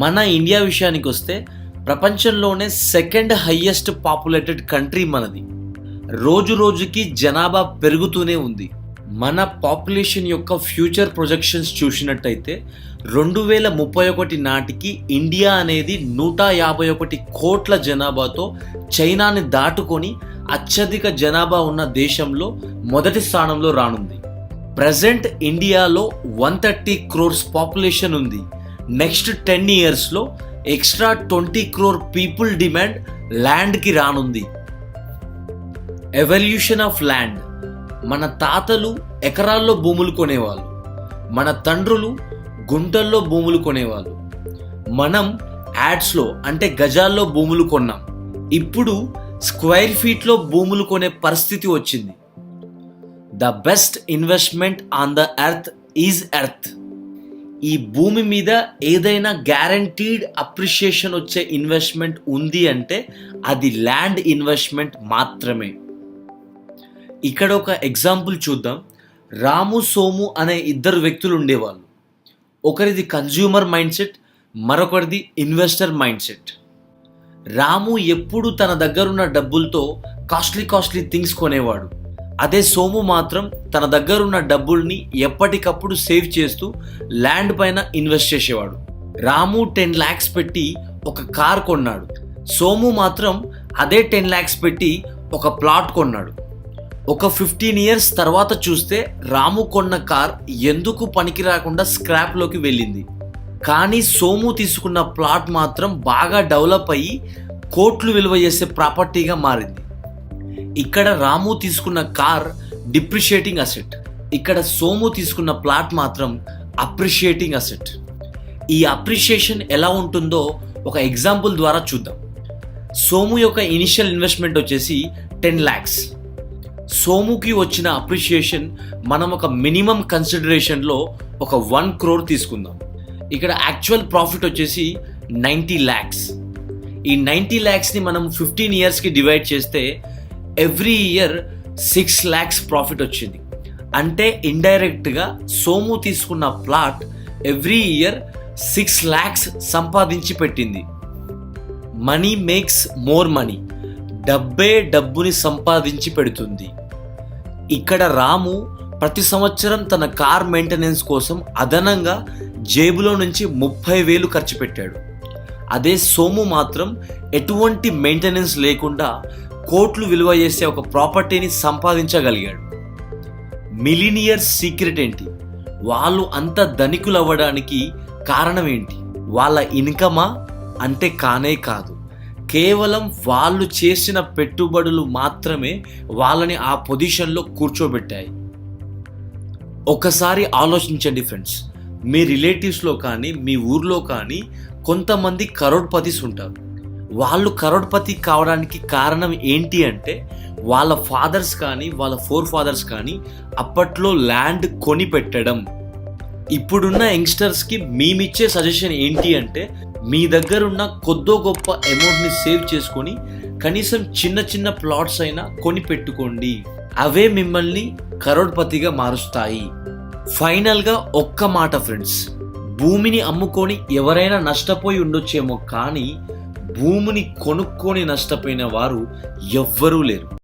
మన ఇండియా విషయానికి వస్తే ప్రపంచంలోనే సెకండ్ హైయెస్ట్ పాపులేటెడ్ కంట్రీ మనది. రోజు రోజుకి జనాభా పెరుగుతూనే ఉంది. మన పాపులేషన్ యొక్క ఫ్యూచర్ ప్రొజెక్షన్స్ చూసినట్టయితే 2031 నాటికి ఇండియా అనేది 151 కోట్ల జనాభాతో చైనాని దాటుకొని అత్యధిక జనాభా ఉన్న దేశంలో మొదటి స్థానంలో రానుంది. ప్రజెంట్ ఇండియాలో 130 crores పాపులేషన్ ఉంది. నెక్స్ట్ 10 yearsలో ఎక్స్ట్రా 20 crore పీపుల్ డిమాండ్ ల్యాండ్కి రానుంది. Evolution of land. మన తాతలు ఎకరాల్లో భూములు కొనేవాళ్ళు, మన తండ్రులు గుంటల్లో భూములు కొనేవాళ్ళు. మనం యాడ్స్లో అంటే గజాల్లో భూములు కొన్నాం. ఇప్పుడు స్క్వేర్ ఫీట్లో భూములు కొనే పరిస్థితి వచ్చింది. The best investment on the earth is earth. ఈ భూమి మీద ఏదైనా గ్యారంటీడ్ అప్రిషియేషన్ వచ్చే ఇన్వెస్ట్మెంట్ ఉంది అంటే అది ల్యాండ్ ఇన్వెస్ట్మెంట్ మాత్రమే. ఇక్కడ ఒక ఎగ్జాంపుల్ చూద్దాం. రాము సోము అనే ఇద్దరు వ్యక్తులు ఉండేవాళ్ళు. ఒకరిది కన్జ్యూమర్ మైండ్ సెట్, మరొకరిది ఇన్వెస్టర్ మైండ్ సెట్. రాము ఎప్పుడు తన దగ్గరున్న డబ్బులతో కాస్ట్లీ థింగ్స్ కొనేవాడు. అదే సోము మాత్రం తన దగ్గరున్న డబ్బుల్ని ఎప్పటికప్పుడు సేవ్ చేస్తూ ల్యాండ్ పైన ఇన్వెస్ట్ చేసేవాడు. రాము 10 lakhs పెట్టి ఒక కార్ కొన్నాడు. సోము మాత్రం అదే 10 lakhs పెట్టి ఒక ప్లాట్ కొన్నాడు. ఒక 15 years తర్వాత చూస్తే రాము కొన్న కార్ ఎందుకు పనికి రాకుండా స్క్రాప్లోకి వెళ్ళింది. కానీ సోము తీసుకున్న ప్లాట్ మాత్రం బాగా డెవలప్ అయ్యి కోట్లు విలువ చేసే ప్రాపర్టీగా మారింది. ఇక్కడ రాము తీసుకున్న కార్ డిప్రిషియేటింగ్ అసెట్, ఇక్కడ సోము తీసుకున్న ప్లాట్ మాత్రం అప్రిషియేటింగ్ అసెట్. ఈ అప్రిషియేషన్ ఎలా ఉంటుందో ఒక ఎగ్జాంపుల్ ద్వారా చూద్దాం. సోము యొక్క ఇనిషియల్ ఇన్వెస్ట్మెంట్ వచ్చేసి 10 lakhs. సోముకి వచ్చిన అప్రిషియేషన్ మనం ఒక మినిమం కన్సిడరేషన్లో ఒక 1 crore తీసుకుందాం. ఇక్కడ యాక్చువల్ ప్రాఫిట్ వచ్చేసి 90 lakhs. ఈ 90 lakhsని మనం 15 yearsకి డివైడ్ చేస్తే ఎవ్రీ ఇయర్ 6 lakhs ప్రాఫిట్ వచ్చింది. అంటే ఇండైరెక్ట్గా సోము తీసుకున్న ప్లాట్ ఎవ్రీ ఇయర్ 6 lakhs సంపాదించి పెట్టింది. Money makes more money. డబ్బే డబ్బుని సంపాదించి పెడుతుంది. ఇక్కడ రాము ప్రతి సంవత్సరం తన కార్ మెయింటెనెన్స్ కోసం అదనంగా జేబులో నుంచి 30,000 ఖర్చు పెట్టాడు. అదే సోము మాత్రం ఎటువంటి మెయింటెనెన్స్ లేకుండా కోట్లు విలువ చేసే ఒక ప్రాపర్టీని సంపాదించగలిగాడు. మిలీనియర్స్ సీక్రెట్ ఏంటి? వాళ్ళు అంత ధనికులు అవ్వడానికి కారణం ఏంటి? వాళ్ళ ఇన్కమా అంటే కానే కాదు. కేవలం వాళ్ళు చేసిన పెట్టుబడులు మాత్రమే వాళ్ళని ఆ పొజిషన్లో కూర్చోబెట్టాయి. ఒకసారి ఆలోచించండి ఫ్రెండ్స్, మీ రిలేటివ్స్లో కానీ మీ ఊర్లో కానీ కొంతమంది కరోడ్పతిస్ ఉంటారు. వాళ్ళు కరోడ్పతి కావడానికి కారణం ఏంటి అంటే వాళ్ళ ఫాదర్స్ కానీ వాళ్ళ ఫాదర్స్ కానీ అప్పట్లో ల్యాండ్ కొని పెట్టడం. ఇప్పుడున్న యంగ్స్టర్స్కి మేమిచ్చే సజెషన్ ఏంటి అంటే మీ దగ్గర ఉన్న కొద్దో గొప్ప అమౌంట్ని సేవ్ చేసుకొని కనీసం చిన్న ప్లాట్స్ అయినా కొని పెట్టుకోండి. అవే మిమ్మల్ని కరోడ్పతిగా మారుస్తాయి. ఫైనల్గా ఒక్క మాట ఫ్రెండ్స్, భూమిని అమ్ముకొని ఎవరైనా నష్టపోయి ఉండొచ్చేమో కానీ భూమిని కొనుక్కొని నష్టపోయిన వారు ఎవ్వరూ లేరు.